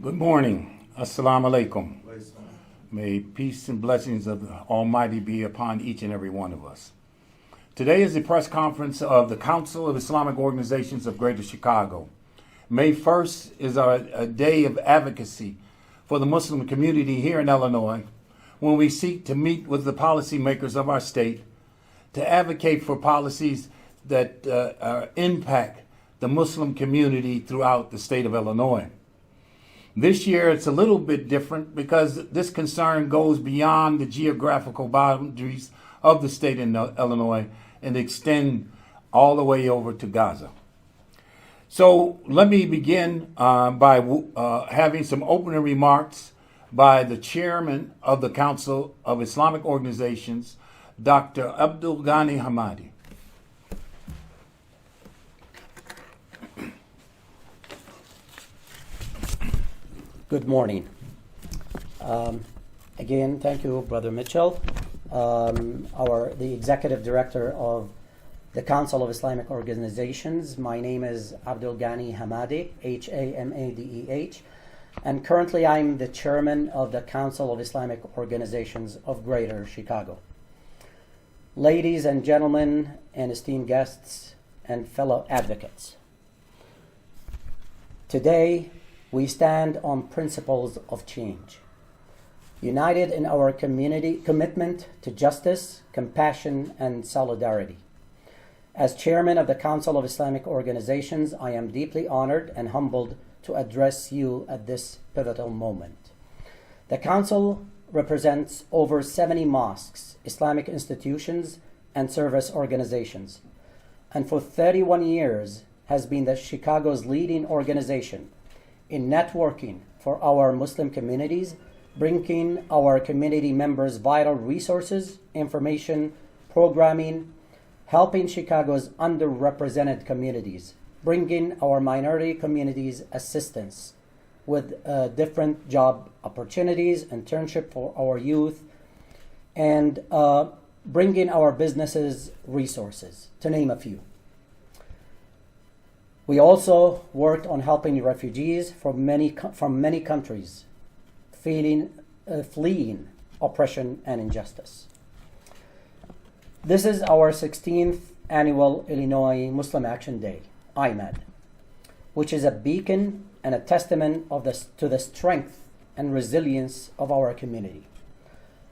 Good morning. Assalamu alaikum. May peace and blessings of the Almighty be upon each and every one of us. Today is the press conference of the Council of Islamic Organizations of Greater Chicago. May 1st is a day of advocacy for the Muslim community here in Illinois, when we seek to meet with the policymakers of our state to advocate for policies that impact the Muslim community throughout the state of Illinois. This year it's a little bit different because this concern goes beyond the geographical boundaries of the state of Illinois and extend all the way over to Gaza. So let me begin by having some opening remarks by the chairman of the Council of Islamic Organizations, Dr. Abdul Ghani Hamadi. Good morning. Again, thank you, Brother Mitchell, the Executive Director of the Council of Islamic Organizations. My name is Abdul Ghani Hamadi, Hamadeh, and currently I'm the Chairman of the Council of Islamic Organizations of Greater Chicago. Ladies and gentlemen, and esteemed guests and fellow advocates, today we stand on principles of change, united in our commitment to justice, compassion, and solidarity. As chairman of the Council of Islamic Organizations, I am deeply honored and humbled to address you at this pivotal moment. The Council represents over 70 mosques, Islamic institutions, and service organizations, and for 31 years has been Chicago's leading organization in networking for our Muslim communities, bringing our community members vital resources, information, programming, helping Chicago's underrepresented communities, bringing our minority communities assistance with different job opportunities, internship for our youth, and bringing our businesses resources, to name a few. We also worked on helping refugees from many countries fleeing oppression and injustice. This is our 16th annual Illinois Muslim Action Day, IMAD, which is a beacon and a testament to the strength and resilience of our community.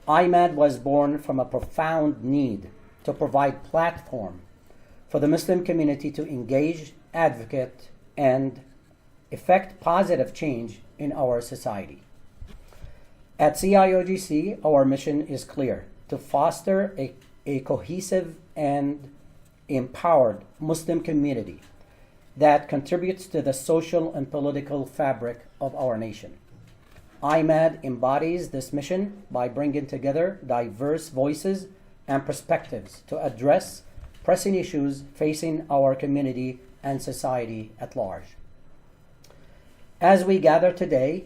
IMAD was born from a profound need to provide platform for the Muslim community to engage, advocate, and effect positive change in our society. At CIOGC, our mission is clear: to foster a cohesive and empowered Muslim community that contributes to the social and political fabric of our nation. IMAD embodies this mission by bringing together diverse voices and perspectives to address pressing issues facing our community and society at large. As we gather today,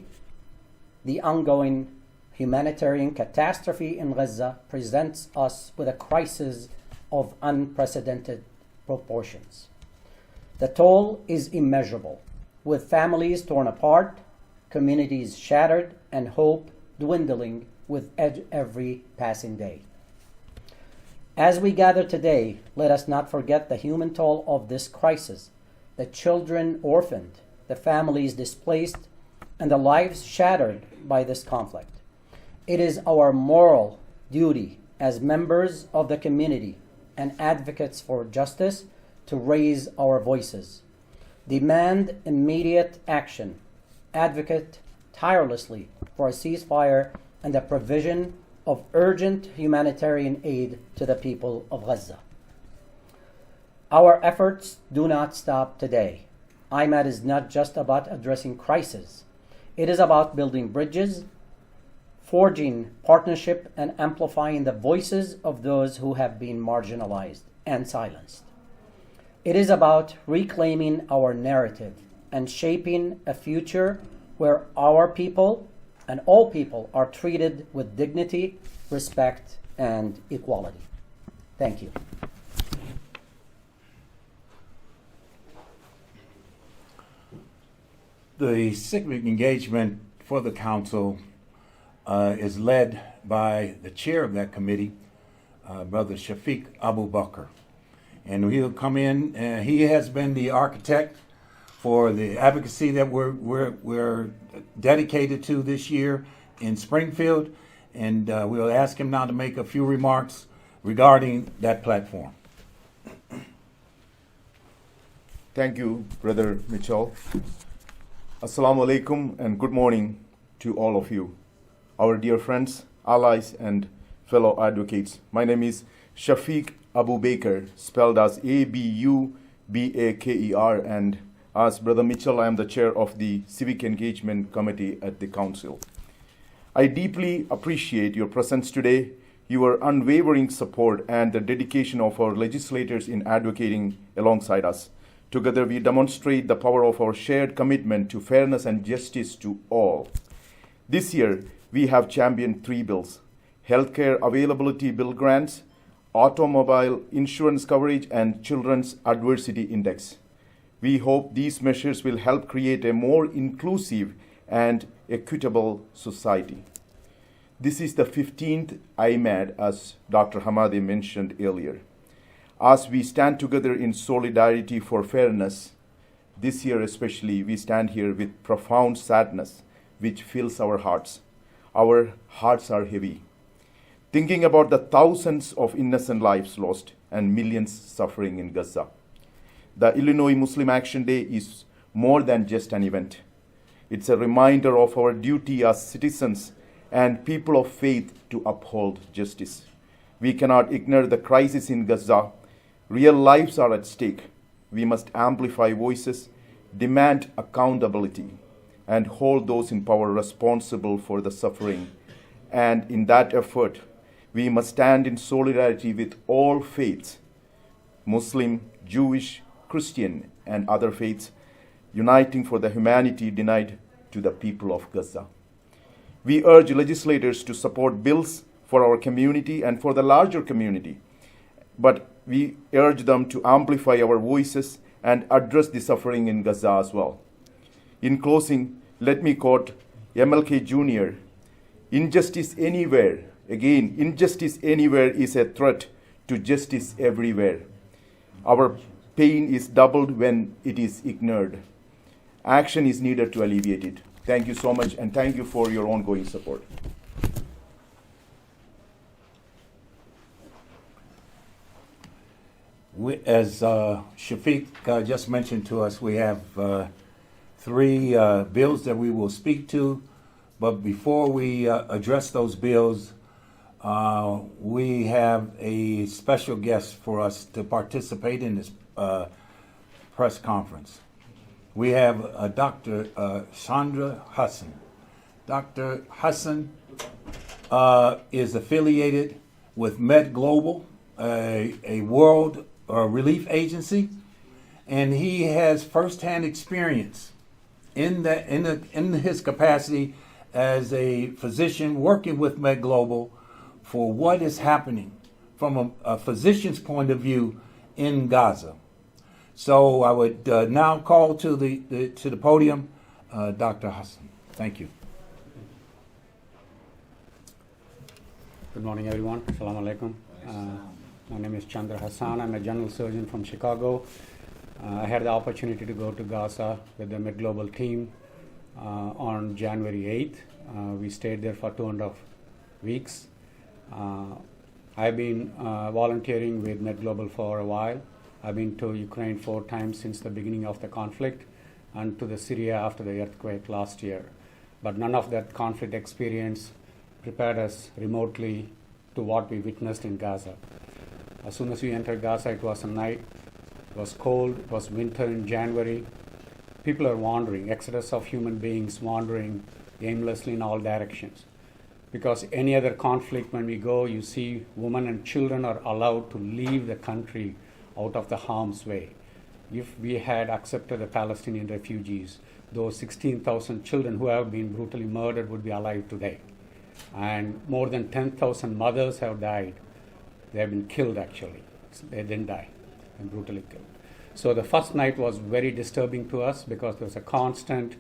the ongoing humanitarian catastrophe in Gaza presents us with a crisis of unprecedented proportions. The toll is immeasurable, with families torn apart, communities shattered, and hope dwindling with every passing day. As we gather today, let us not forget the human toll of this crisis, the children orphaned, the families displaced, and the lives shattered by this conflict. It is our moral duty as members of the community and advocates for justice to raise our voices, demand immediate action, advocate tirelessly for a ceasefire and the provision of urgent humanitarian aid to the people of Gaza. Our efforts do not stop today. IMAD is not just about addressing crises. It is about building bridges, forging partnership, and amplifying the voices of those who have been marginalized and silenced. It is about reclaiming our narrative and shaping a future where our people and all people are treated with dignity, respect, and equality. Thank you. The civic engagement for the council is led by the chair of that committee, Brother Shafiq Abu Bakr. And he'll come in, he has been the architect for the advocacy that we're dedicated to this year in Springfield. And we'll ask him now to make a few remarks regarding that platform. Thank you, Brother Mitchell. Assalamu alaikum and good morning to all of you, our dear friends, allies, and fellow advocates. My name is Shafiq Abu Bakr, spelled as Abubaker, and as Brother Mitchell, I am the chair of the Civic Engagement Committee at the Council. I deeply appreciate your presence today, your unwavering support, and the dedication of our legislators in advocating alongside us. Together, we demonstrate the power of our shared commitment to fairness and justice to all. This year, we have championed 3 bills: Healthcare Availability Bill Grants, Automobile Insurance Coverage, and Children's Adversity Index. We hope these measures will help create a more inclusive and equitable society. This is the 15th IMAD, as Dr. Hamadi mentioned earlier. As we stand together in solidarity for fairness, this year especially, we stand here with profound sadness, which fills our hearts. Our hearts are heavy, thinking about the thousands of innocent lives lost and millions suffering in Gaza. The Illinois Muslim Action Day is more than just an event. It's a reminder of our duty as citizens and people of faith to uphold justice. We cannot ignore the crisis in Gaza. Real lives are at stake. We must amplify voices, demand accountability, and hold those in power responsible for the suffering. And in that effort, we must stand in solidarity with all faiths, Muslim, Jewish, Christian, and other faiths, uniting for the humanity denied to the people of Gaza. We urge legislators to support bills for our community and for the larger community, but we urge them to amplify our voices and address the suffering in Gaza as well. In closing, let me quote MLK Jr., "Injustice anywhere, again, injustice anywhere is a threat to justice everywhere. Our pain is doubled when it is ignored. Action is needed to alleviate it." Thank you so much, and thank you for your ongoing support. As Shafiq just mentioned to us, we have 3 bills that we will speak to. But before we address those bills, we have a special guest for us to participate in this press conference. We have Dr. Chandra Hassan. Dr. Hassan is affiliated with MED Global, a world relief agency, and he has firsthand experience in his capacity as a physician working with MED Global for what is happening from a physician's point of view in Gaza. So I would now call to the podium Dr. Hassan. Thank you. Good morning, everyone. Assalamu alaikum. My name is Chandra Hassan. I'm a general surgeon from Chicago. I had the opportunity to go to Gaza with the Med Global team on January 8th. We stayed there for 2.5 weeks. I've been volunteering with Med Global for a while. I've been to Ukraine 4 times since the beginning of the conflict, and to the Syria after the earthquake last year. But none of that conflict experience prepared us remotely to what we witnessed in Gaza. As soon as we entered Gaza, it was a night, it was cold, it was winter in January. People are wandering, exodus of human beings wandering aimlessly in all directions. Because any other conflict, when we go, you see women and children are allowed to leave the country out of the harm's way. If we had accepted the Palestinian refugees, those 16,000 children who have been brutally murdered would be alive today. And more than 10,000 mothers have died. They have been killed, actually. They didn't die, and brutally killed. So the first night was very disturbing to us because there was a constant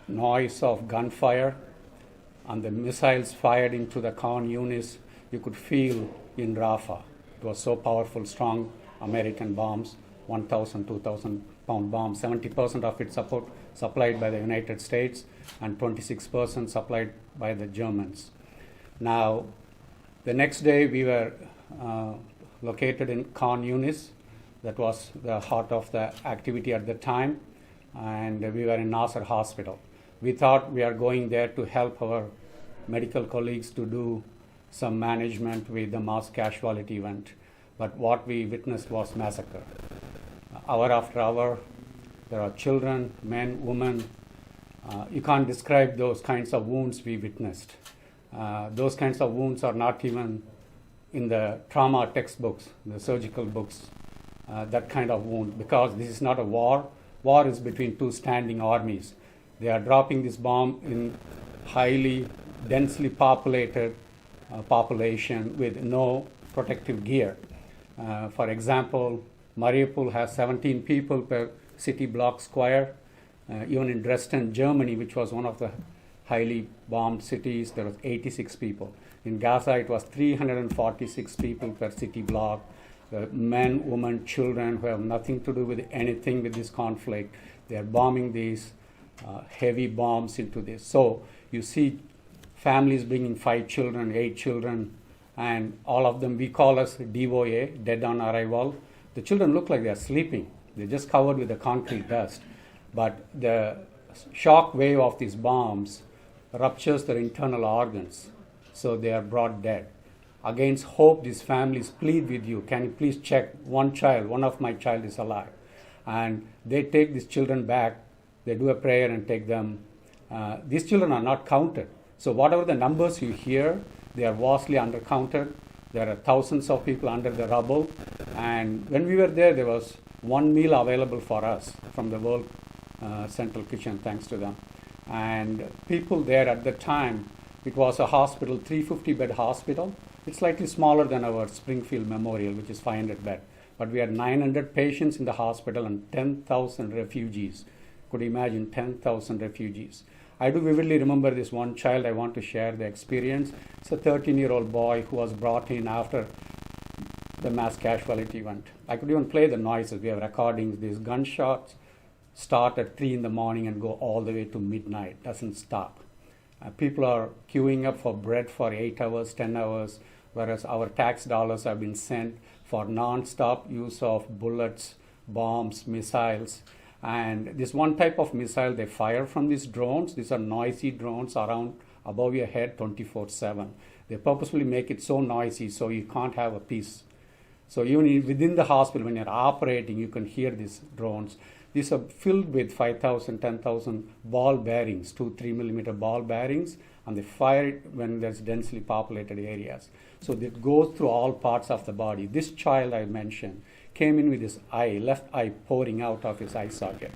noise of gunfire and the missiles fired into the Khan Yunis, you could feel in Rafah. It was so powerful, strong American bombs, 1,000, 2,000 pound bombs, 70% of it supplied by the United States and 26% supplied by the Germans. Now, the next day we were located in Khan Yunis. That was the heart of the activity at the time, and we were in Nasser Hospital. We thought we are going there to help our medical colleagues to do some management with the mass casualty event, but what we witnessed was massacre. Hour after hour, there are children, men, women. You can't describe those kinds of wounds we witnessed. Those kinds of wounds are not even in the trauma textbooks, the surgical books, that kind of wound, because this is not a war. War is between two standing armies. They are dropping this bomb in highly densely populated population with no protective gear. For example, Mariupol has 17 people per city block square. Even in Dresden, Germany, which was one of the highly bombed cities, there was 86 people. In Gaza, it was 346 people per city block. Men, women, children who have nothing to do with anything with this conflict. They are bombing these heavy bombs into this. So you see families bringing 5 children, 8 children, and all of them we call as DOA, dead on arrival. The children look like they are sleeping. They're just covered with the concrete dust. But the shock wave of these bombs ruptures their internal organs, so they are brought dead. Against hope, these families plead with you, can you please check one of my child is alive. And they take these children back, they do a prayer and take them. These children are not counted. So whatever the numbers you hear, they are vastly undercounted. There are thousands of people under the rubble. And when we were there was one meal available for us from the World Central Kitchen, thanks to them. And people there at the time, it was a hospital, 350-bed hospital. It's slightly smaller than our Springfield Memorial, which is 500 bed. But we had 900 patients in the hospital and 10,000 refugees. Could you imagine 10,000 refugees? I do vividly remember this one child. I want to share the experience. It's a 13-year-old boy who was brought in after the mass casualty event. I could even play the noises. We have recordings. These gunshots start at 3 in the morning and go all the way to midnight. Doesn't stop. People are queuing up for bread for 8 hours, 10 hours, whereas our tax dollars have been sent for non-stop use of bullets, bombs, missiles. And this one type of missile they fire from these drones. These are noisy drones around above your head 24/7. They purposefully make it so noisy so you can't have a peace. So even within the hospital, when you're operating, you can hear these drones. These are filled with 5,000, 10,000 ball bearings, 2-3 millimeter ball bearings, and they fire it when there's densely populated areas. So it goes through all parts of the body. This child I mentioned came in with his left eye pouring out of his eye socket.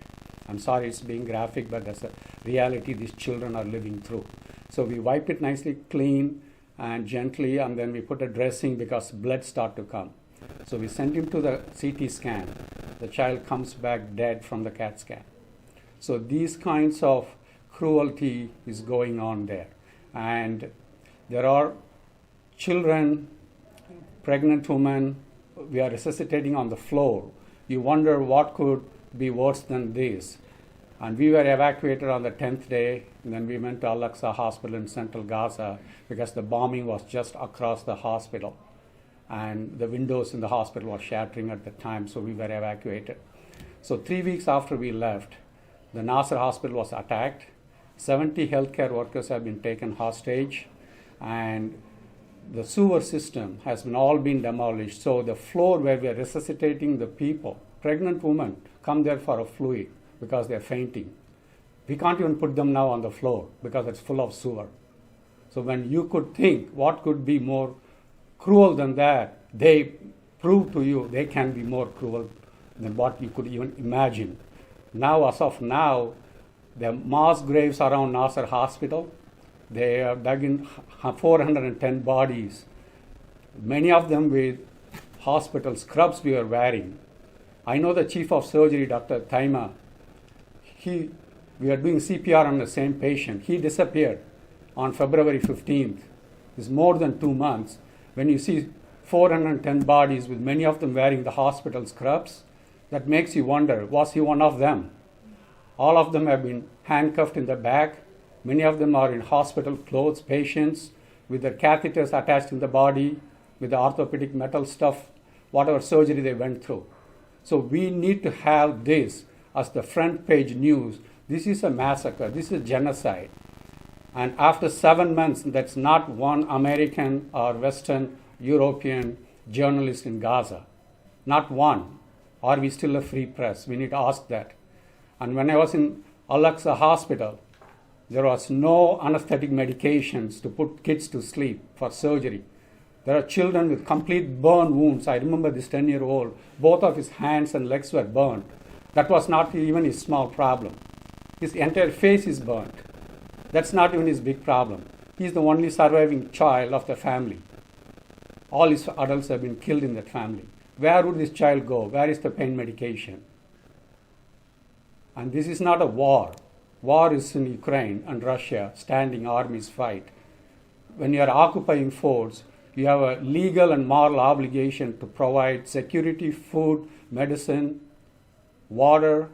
I'm sorry it's being graphic, but that's a reality these children are living through. So we wipe it nicely clean and gently, and then we put a dressing because blood start to come. So we sent him to the CT scan. The child comes back dead from the CAT scan. So these kinds of cruelty is going on there. And there are children, pregnant women, we are resuscitating on the floor. You wonder what could be worse than this. And we were evacuated on the 10th day, and then we went to Al-Aqsa Hospital in central Gaza because the bombing was just across the hospital. And the windows in the hospital were shattering at the time, so we were evacuated. So 3 weeks after we left, the Nasser hospital was attacked. 70 healthcare workers have been taken hostage, and the sewer system has all been demolished. So the floor where we are resuscitating the people, pregnant women, come there for a fluid because they're fainting. We can't even put them now on the floor because it's full of sewer. So when you could think what could be more cruel than that, they prove to you they can be more cruel than what you could even imagine. Now, as of now, the mass graves around Nasser Hospital, they are dug in 410 bodies, many of them with hospital scrubs we are wearing. I know the chief of surgery, Dr. Taima, we We are doing CPR on the same patient. He disappeared on February 15th. It's more than 2 months. When you see 410 bodies with many of them wearing the hospital scrubs, that makes you wonder, was he one of them? All of them have been handcuffed in the back. Many of them are in hospital clothes, patients with their catheters attached in the body, with the orthopedic metal stuff, whatever surgery they went through. So we need to have this as the front page news. This is a massacre. This is a genocide. And after 7 months, that's not one American or Western European journalist in Gaza. Not one. Are we still a free press? We need to ask that. And when I was in Al-Aqsa Hospital, there was no anesthetic medications to put kids to sleep for surgery. There are children with complete burn wounds. I remember this 10-year-old, both of his hands and legs were burned. That was not even his small problem. His entire face is burnt. That's not even his big problem. He's the only surviving child of the family. All his adults have been killed in that family. Where would this child go? Where is the pain medication? And this is not a war. War is in Ukraine and Russia, standing armies fight. When you are occupying forts, you have a legal and moral obligation to provide security, food, medicine, water.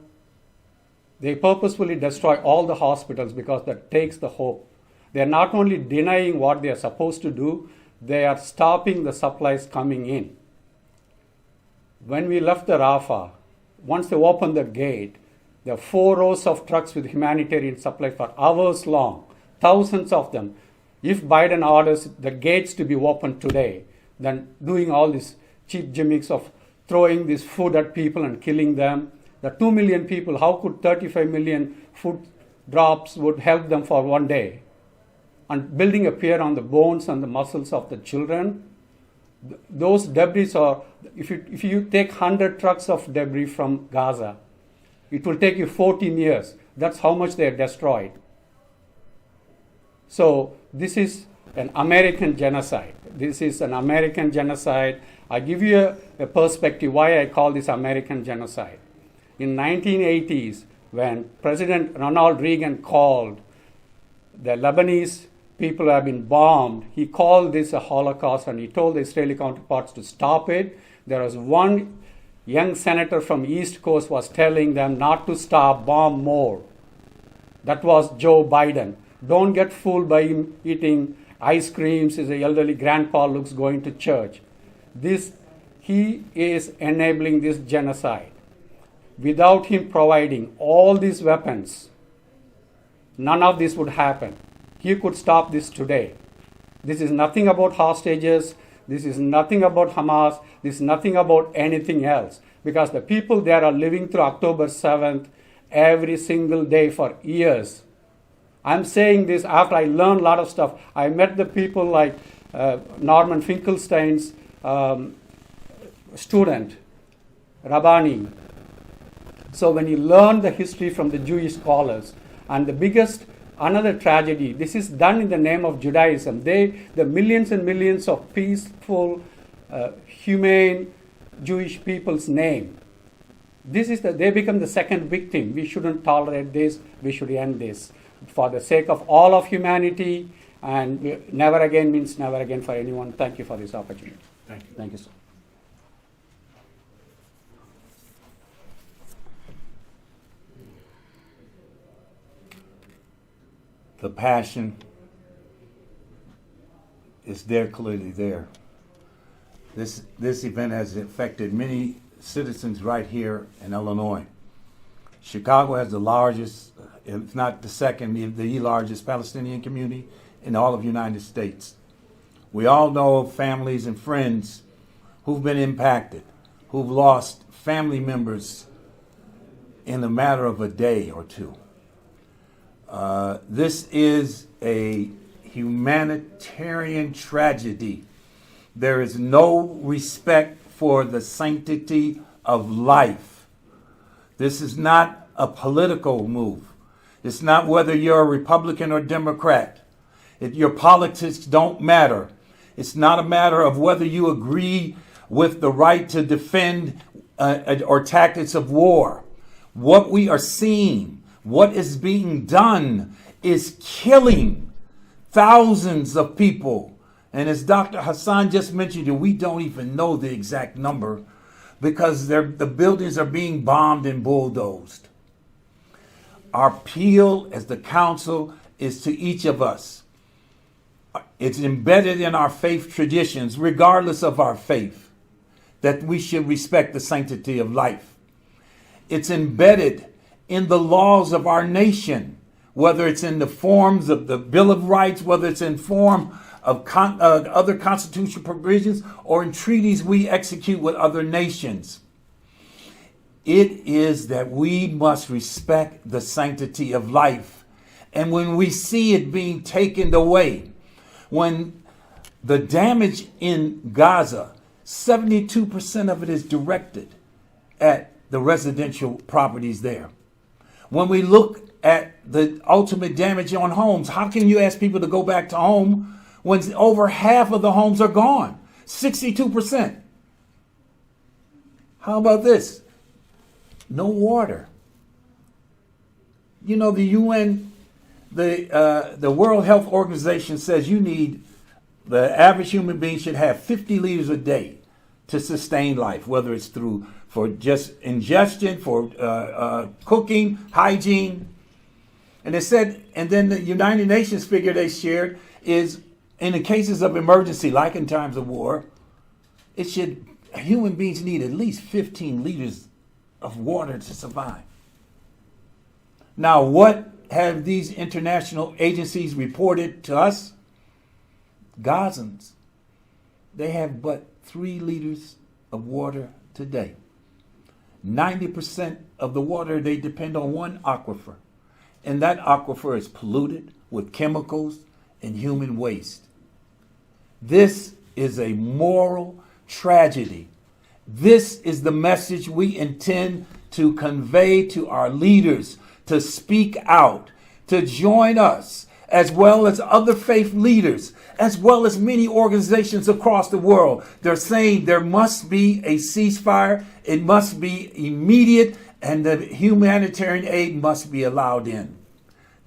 They purposefully destroy all the hospitals because that takes the hope. They are not only denying what they are supposed to do, they are stopping the supplies coming in. When we left the Rafah, once they opened the gate, there are 4 rows of trucks with humanitarian supply for hours long, thousands of them. If Biden orders the gates to be opened today, then doing all these cheap gimmicks of throwing this food at people and killing them, the 2 million people, how could 35 million food drops would help them for one day? And building a pier on the bones and the muscles of the children, those debris are, if you take 100 trucks of debris from Gaza, it will take you 14 years. That's how much they are destroyed. So this is an American genocide. This is an American genocide. I give you a perspective why I call this American genocide. In 1980s, when President Ronald Reagan called the Lebanese people who have been bombed, he called this a Holocaust and he told the Israeli counterparts to stop it. There was one young senator from East Coast was telling them not to stop, bomb more. That was Joe Biden. Don't get fooled by him eating ice creams as an elderly grandpa looks going to church. He is enabling this genocide. Without him providing all these weapons, none of this would happen. He could stop this today. This is nothing about hostages. This is nothing about Hamas. This is nothing about anything else. Because the people there are living through October 7th every single day for years. I'm saying this after I learned a lot of stuff. I met the people like Norman Finkelstein's student, Rabbani. So when you learn the history from the Jewish scholars, and the biggest, another tragedy, this is done in the name of Judaism. The millions and millions of peaceful, humane Jewish people's name. They become the second victim. We shouldn't tolerate this. We should end this. For the sake of all of humanity, and never again means never again for anyone. Thank you for this opportunity. Thank you. Thank you, sir. The passion is there, clearly there. This event has affected many citizens right here in Illinois. Chicago has the largest, if not the second, the largest Palestinian community in all of the United States. We all know of families and friends who've been impacted, who've lost family members in a matter of a day or two. This is a humanitarian tragedy. There is no respect for the sanctity of life. This is not a political move. It's not whether you're a Republican or Democrat. Your politics don't matter. It's not a matter of whether you agree with the right to defend or tactics of war. What we are seeing, What is being done is killing thousands of people. And as Dr. Hassan just mentioned, we don't even know the exact number because the buildings are being bombed and bulldozed. Our appeal as the council is to each of us. It's embedded in our faith traditions, regardless of our faith, that we should respect the sanctity of life. It's embedded in the laws of our nation, whether it's in the forms of the Bill of Rights, whether it's in form of other constitutional provisions, or in treaties we execute with other nations. It is that we must respect the sanctity of life. And when we see it being taken away, when the damage in Gaza, 72% of it is directed at the residential properties there. When we look at the ultimate damage on homes, how can you ask people to go back to home when over half of the homes are gone? 62%. How about this? No water. You know, the UN, the World Health Organization says the average human being should have 50 liters a day to sustain life, whether it's for just ingestion, for cooking, hygiene. And it said, and then the United Nations figure they shared is in the cases of emergency, like in times of war, human beings need at least 15 liters of water to survive. Now, what have these international agencies reported to us? Gazans, they have but 3 liters of water today. 90% of the water, they depend on one aquifer. And that aquifer is polluted with chemicals and human waste. This is a moral tragedy. This is the message we intend to convey to our leaders, to speak out, to join us, as well as other faith leaders, as well as many organizations across the world. They're saying there must be a ceasefire, it must be immediate, and the humanitarian aid must be allowed in.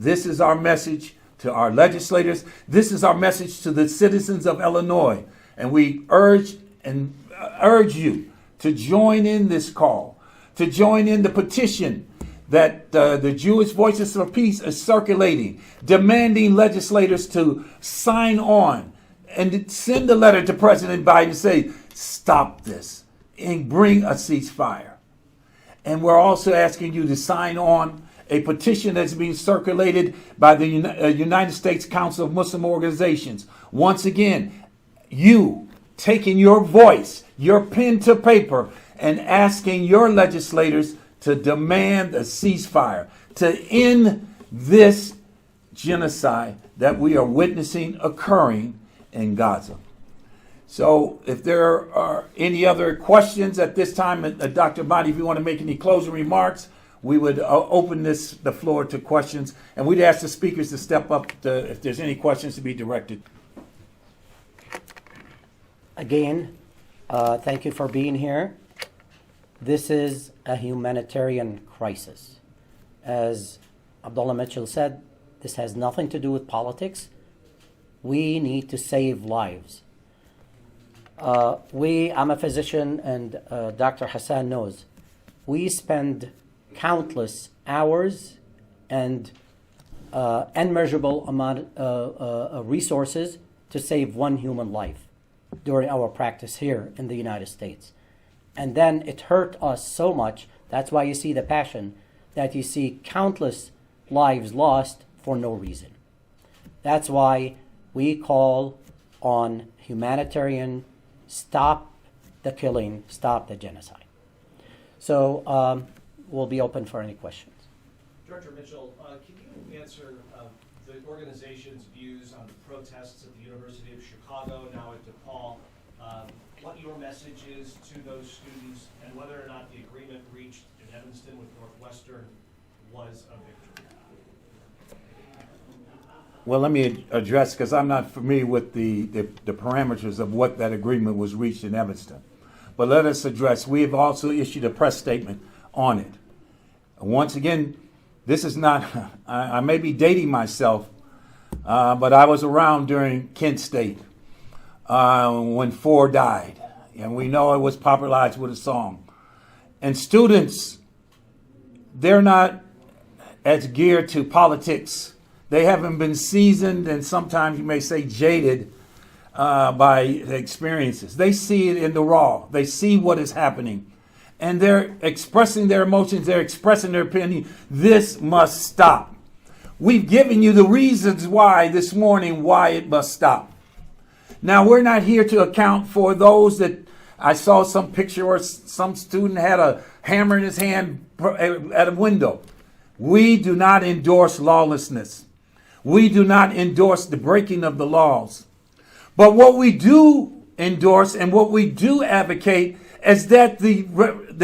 This is our message to our legislators. This is our message to the citizens of Illinois. And we urge you to join in this call, to join in the petition that the Jewish Voices for Peace is circulating, demanding legislators to sign on and send a letter to President Biden and say, stop this and bring a ceasefire. And we're also asking you to sign on a petition that's being circulated by the United States Council of Muslim Organizations. Once again, you taking your voice, your pen to paper, and asking your legislators to demand a ceasefire, to end this genocide that we are witnessing occurring in Gaza. So if there are any other questions at this time, Dr. Mahdi, if you want to make any closing remarks, we would open the floor to questions, and we'd ask the speakers to step up if there's any questions to be directed. Again, thank you for being here. This is a humanitarian crisis. As Abdullah Mitchell said, this has nothing to do with politics. We need to save lives. I'm a physician, and Dr. Hassan knows, we spend countless hours and unmeasurable amount of resources to save one human life during our practice here in the United States. And then it hurt us so much, that's why you see the passion, that you see countless lives lost for no reason. That's why we call on humanitarian, stop the killing, stop the genocide. So we'll be open for any questions. Director Mitchell, can you answer the organization's views on the protests at the University of Chicago, now at DePaul, what your message is to those students, and whether or not the agreement reached in Evanston with Northwestern was a victory? Well, let me address, because I'm not familiar with the parameters of what that agreement was reached in Evanston. But let us address, we have also issued a press statement on it. Once again, This is not, I may be dating myself, but I was around during Kent State when Ford died. And we know it was popularized with a song. And students, they're not as geared to politics. They haven't been seasoned and sometimes you may say jaded by the experiences. They see it in the raw. They see what is happening. And they're expressing their emotions. They're expressing their opinion. This must stop. We've given you the reasons why this morning, why it must stop. Now, we're not here to account for those that I saw some picture or some student had a hammer in his hand at a window. We do not endorse lawlessness. We do not endorse the breaking of the laws. But what we do endorse and what we do advocate is that the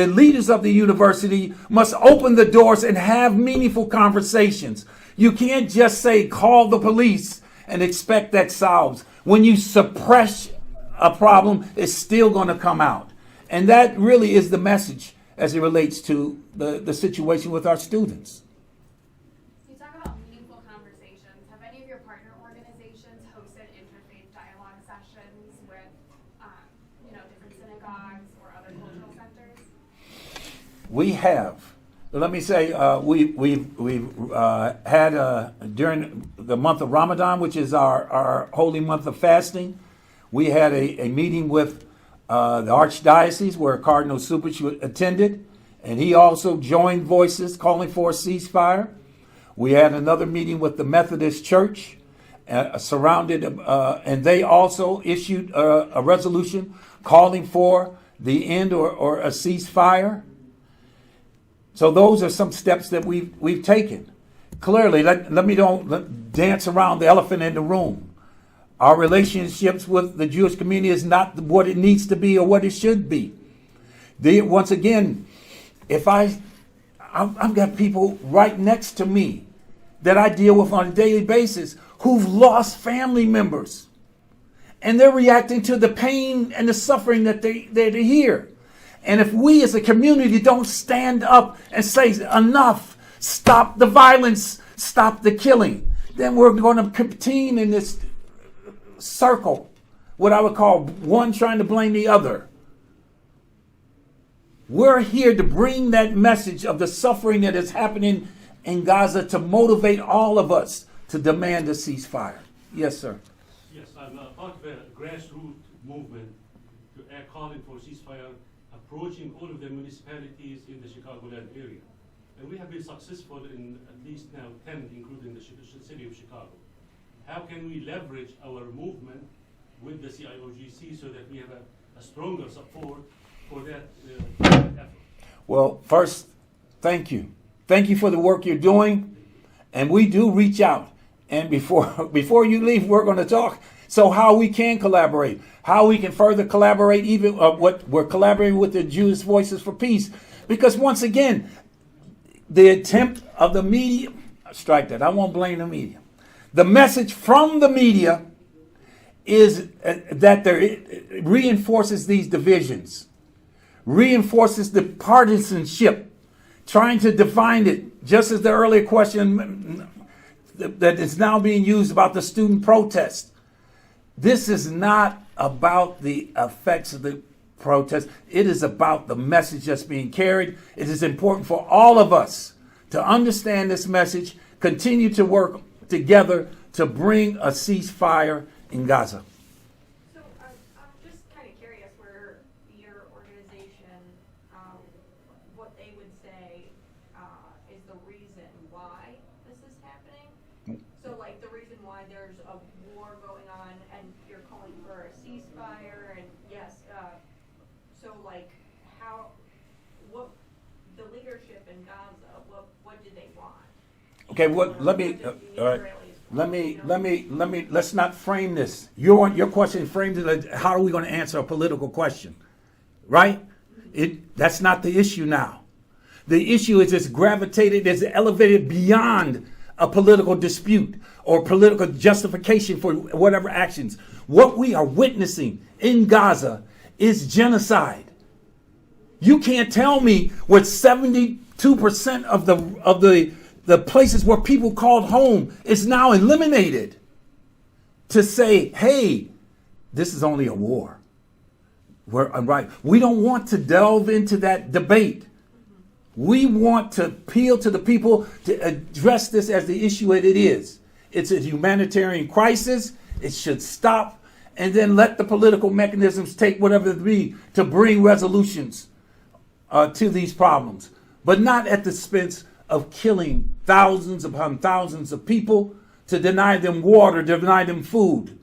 leaders of the university must open the doors and have meaningful conversations. You can't just say, call the police and expect that solves. When you suppress a problem, it's still going to come out. And that really is the message as it relates to the situation with our students. You talk about meaningful conversations. Have any of your partner organizations hosted interfaith dialogue sessions with, different synagogues or other cultural centers? We have. Let me say, we've had during the month of Ramadan, which is our holy month of fasting, we had a meeting with the Archdiocese where Cardinal Supich attended, and he also joined voices calling for a ceasefire. We had another meeting with the Methodist Church, and they also issued a resolution calling for the end or a ceasefire. So those are some steps that we've taken. Clearly, let me don't dance around the elephant in the room. Our relationships with the Jewish community is not what it needs to be or what it should be. Once again, if I've got people right next to me that I deal with on a daily basis who've lost family members, and they're reacting to the pain and the suffering that they hear. And if we as a community don't stand up and say enough, stop the violence, stop the killing, then we're going to continue in this circle, what I would call one trying to blame the other. We're here to bring that message of the suffering that is happening in Gaza to motivate all of us to demand a ceasefire. Yes, sir. Yes, I'm part of a grassroots movement calling for ceasefire, approaching all of the municipalities in the Chicagoland area. And we have been successful in at least now 10, including the city of Chicago. How can we leverage our movement with the CIOGC so that we have a stronger support for that effort? Well, first, thank you. Thank you for the work you're doing. And we do reach out. And before you leave, we're going to talk. So how we can collaborate, how we can further collaborate, even what we're collaborating with the Jewish Voices for Peace. Because once again, the attempt of the media, strike that, I won't blame the media. The message from the media is that it reinforces these divisions, reinforces the partisanship, trying to define it, just as the earlier question that is now being used about the student protest. This is not about the effects of the protest. It is about the message that's being carried. It is important for all of us to understand this message, continue to work together to bring a ceasefire in Gaza. So I'm just kind of curious where your organization, what they would say is the reason why this is happening. So like the reason why there's a war going on and you're calling for a ceasefire and yes, so like what the leadership in Gaza, what do they want? Okay, let's not frame this. Your question framed it, how are we going to answer a political question? Right? That's not the issue now. The issue is it's elevated beyond a political dispute or political justification for whatever actions. What we are witnessing in Gaza is genocide. You can't tell me with 72% of the the places where people called home is now eliminated to say, hey, this is only a war. Right. We don't want to delve into that debate. We want to appeal to the people to address this as the issue that it is. It's a humanitarian crisis. It should stop, and then let the political mechanisms take whatever it be to bring resolutions to these problems, but not at the expense of killing thousands upon thousands of people to deny them water, deny them food.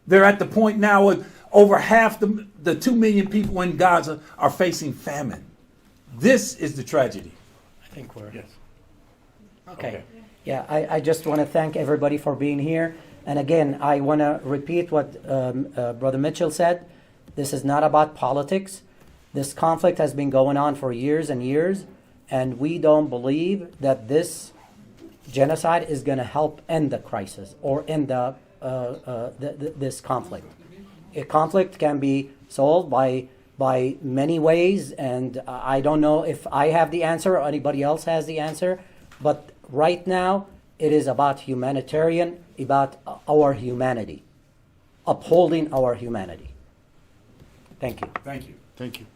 They're at the point now of over half the 2 million people in Gaza are facing famine. This is the tragedy. I think we're... Yes. Okay. Yeah, I just want to thank everybody for being here. And again, I want to repeat what Brother Mitchell said. This is not about politics. This conflict has been going on for years and years, and we don't believe that this genocide is going to help end the crisis or end this conflict. A conflict can be solved by many ways, and I don't know if I have the answer or anybody else has the answer, but right now it is about humanitarian, about our humanity, upholding our humanity. Thank you. Thank you. Thank you.